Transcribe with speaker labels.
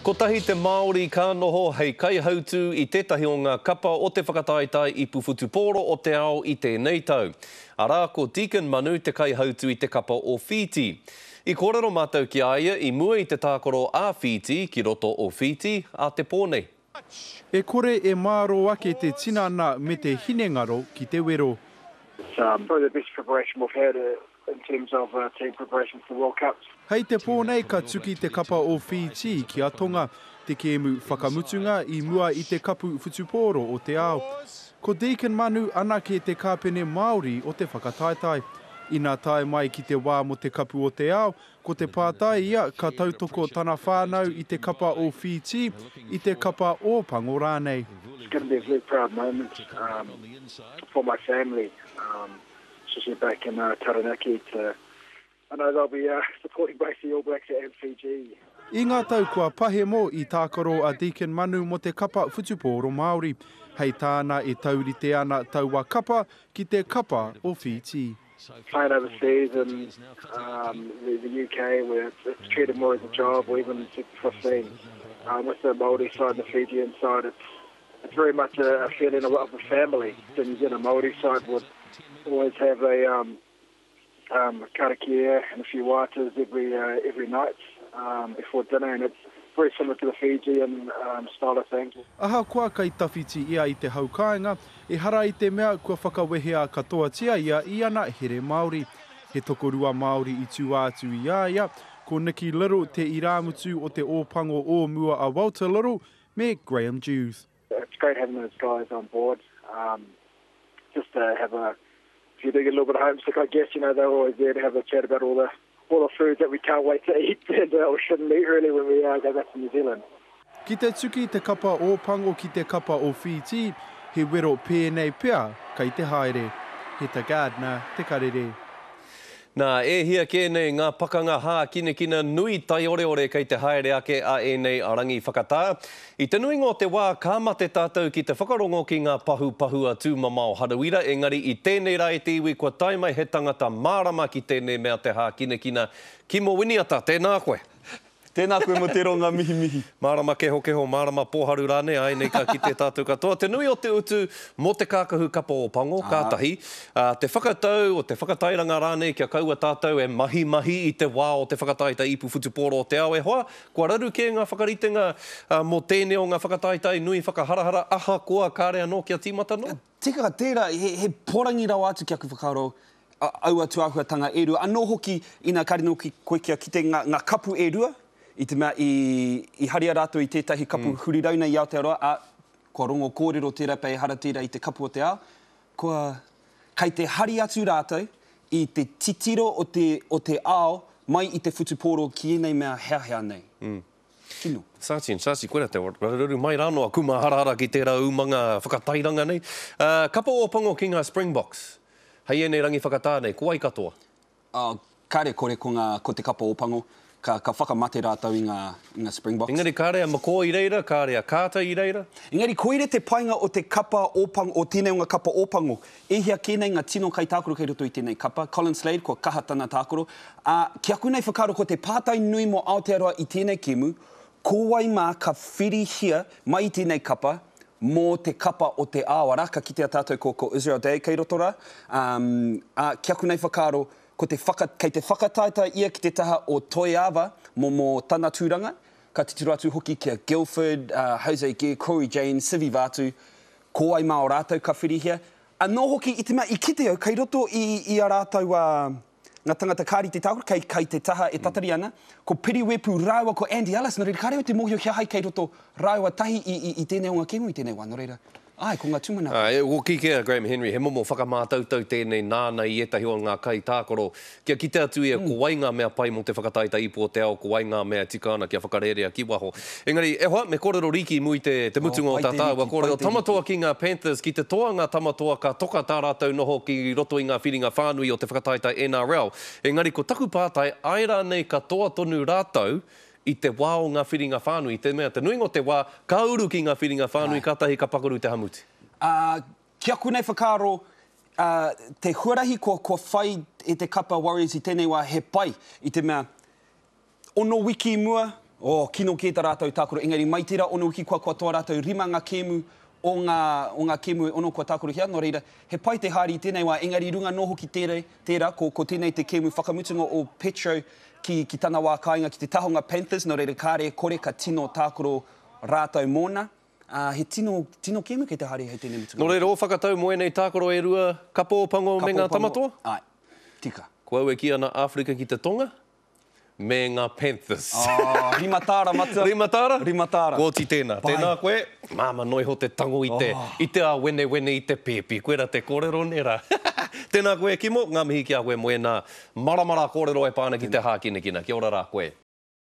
Speaker 1: Ko tahi te Māori ka noho hei kai hautu I tētahi o ngā kapa o te whakataetai I Puwhutupōro o te ao I tēnei tau. Arā, ko Deacon Manu te kai hautu I te kapa o Whiti. I kōrero mātou ki aia I mua I te tākoro a Whiti ki roto o Whiti a te pōnei.
Speaker 2: E kore e māro ake te tinana me te hinengaro ki te wero.
Speaker 3: It's probably the best preparation we've had in terms of team preparation for the World Cup.
Speaker 2: Hei te pōnei ka tuki te kapa o Whiti ki a Tonga, te kēmu whakamutunga I mua I te kapu Whutupōro o te ao. Ko Deacon Manu anake te kāpene Māori o te whakataetai. Ina tae mai ki te wā mo te kapu o te ao, ko te pātai ia ka tautoko tana whānau I te kapa o Whiti, I te kapa o Pango rānei.
Speaker 3: It's going to be a very proud moment for my family, especially back in Taranaki. I know they'll be supporting both the All Blacks and Fiji.
Speaker 2: I ngā tau kua pahe mo I tākaro a Deacon Manu mo te kapa Whutupōro Māori. Hei tāna e taurite ana taua kapa ki te kapa o Whiti.
Speaker 3: Playing overseas in the UK, where it's treated more as a job, or even Super 15. With the Māori side and the Fijian side, it's very much a feeling of a family. The New Zealand Māori side would always have a karakia and a few waiters every night before dinner, and it's very similar to the Fijian style of things.
Speaker 2: Aha kua kai tawhiti ia I te haukainga, e hara I te mea kua whakawehea katoa tia ia I ana here Māori. He tokorua Māori I tū atu I ia, ko Nicky Little te iramutu o te ōpango o mua a Walter Little, me Graham Jews.
Speaker 3: It's great having those guys on board. Just to have if you do get a little bit homesick, I guess, they're always there to have a chat about all the foods that we can't wait to eat and we shouldn't eat really when we go back to New Zealand.
Speaker 2: Ki te tuki te kapa o Pango ki te kapa o Whiti, he wero pēnei pea kai te haere. He te gādna, te karere.
Speaker 1: Nā, e hia kēnei ngā pakanga hā kina nui tai ore kei te haere ake a nei arangi whakatā. I te nui ngō te wā kāmate tātou ki te whakarongo ki ngā pahu a tūmamao Harawira, engari I tēnei rai te iwi kua tai mai he tangata mārama ki tēnei mea te hā kina ki mo winiata, tēnā koe.
Speaker 4: Tēnā koe mo te ronga mihi.
Speaker 1: Mārama keho, mārama pōharu rāne, ai nei ka ki te tātou katoa. Te nui o te utu mo te kākahu kapa o Pango, kātahi. Te whakatau o te whakatairanga rāne kia kaua tātou e mahi I te wā o te whakataita I Puwhutupōro o te ao e hoa. Kua raru ke ngā whakaritenga mo tēnei o ngā whakataitai nui whakaharahara aha koa kāre anō kia tīmata no?
Speaker 4: Tika tērā, he porangi rau atu kia ku whakaro aua tuahuatanga e rua. Anō hoki ina karino ki koe kia ki te ngā kapu e rua. I te mea I haria rātou I tētahi kapu hurirauna I Aotearoa, kua rongo kōrero tērā pei hara tērā I te kapu o te ao, kai te hari atu rātou I te titiro o te ao mai I te Whutupōro ki nei mea hea nei. Kino.
Speaker 1: Sāchin, koera te rararu mai rānoa kuma harahara ki tērā umanga whakatairanga nei. Kapa o Pango ki ngā Springboks. Hei nei rangi whakatā nei, kua I katoa?
Speaker 4: Kāre kore ko te kapa o Pango. Ka whakamate rātau I ngā Springboks.
Speaker 1: Engari kāre a mako I reira, kāre a kāta I reira?
Speaker 4: Engari koere te painga o te kapa o Pango, o tēnei o ngā kapa o Pango. E hea kēnei ngā tino kai tākoro kei roto I tēnei kapa. Colin Slade, ko kaha tana tākoro. Kia ku nei whakaro ko te pātai nui mo Aotearoa I tēnei kēmu, ko wai mā ka whirihia mai I tēnei kapa, mō te kapa o te āwara, ka kitea tātou ko Israel Day kei roto rā. Kia ku nei whakaro, kei te whakataita ia ki te taha o Toeawa mō tana tūranga, ka titiro atu hoki kia Guildford, Jose Gear, Corey James, Sivi Vatu, ko ai mā o rātou ka whirihia. Anō hoki I te mea I kite au, kei roto I a rātou ngā tangata kāri te tākoro, kei te taha e tatari ana, ko Piriwepu rāua ko Andy Ellis, nō reira kārewa te mohio hea hai kei roto rāua tahi I tēnei o ngā kēmu I tēnei wā, nō reira. Ai, ko ngā tūmana.
Speaker 1: O kikea Graham Henry, he momo whakamātautau tēnei nāna I etahi o ngā kai tākoro. Kia kite atu ia, ko wai ngā mea pai mo te whakataita ipu o te ao, ko wai ngā mea tika ana kia whakarerea ki waho. Engari, e hoa, me kōrero riki mui te mutunga o tātā, wa kōrero tamatoa ki ngā Panthers, ki te toa ngā tamatoa ka toka tā rātou noho ki roto I ngā whiringa whānui o te whakataita NRL. Engari, ko taku pātai, ai rā nei ka toa tonu rātou, I te wā o ngā whiringa whānui, te mea te nui ngō te wā, ka uru ki ngā whiringa whānui, ka tahi ka pakaru te hamuti.
Speaker 4: Kia ku nei whakaro, te huarahi ko whai e te kapa Warriors I tēnei wā he pai, I te mea, ono wiki mua, Kino ki tā rātou tākoro. Engari, mai tira ono ki kua toa rātou rima ngā kēmu o ngā kēmu ono kua tākoro hea. Nō reira, he pai te hari i tēnei wā, engari runga noho ki tērā, ko tēnei te kēmu whakamutunga o Petro ki tāna wā kāinga ki te tahonga Panthers. Nō reira, kāre kore ka tino tākoro rātou mōna. He tino kēmu kei te hari hei tēnei mutunga.
Speaker 1: Nō reira, o whakatau moe nei tākoro e rua kapa o pango me ngā tamatoa?
Speaker 4: Ai, tika.
Speaker 1: Ko au e ki ana Afrika ki te tonga? Me ngā Panthers.
Speaker 4: Rimatara mata.
Speaker 1: Rimatara?
Speaker 4: Rimatara.
Speaker 1: Gōti tēnā. Tēnā koe, māma noi ho te tango i te a wene i te pēpi. Koe ra te kōrero nera. Tēnā koe, Kimo, ngā mihi ki a koe moe nā maramara kōrero e pāna ki te hākinekina. Kia ora rā koe.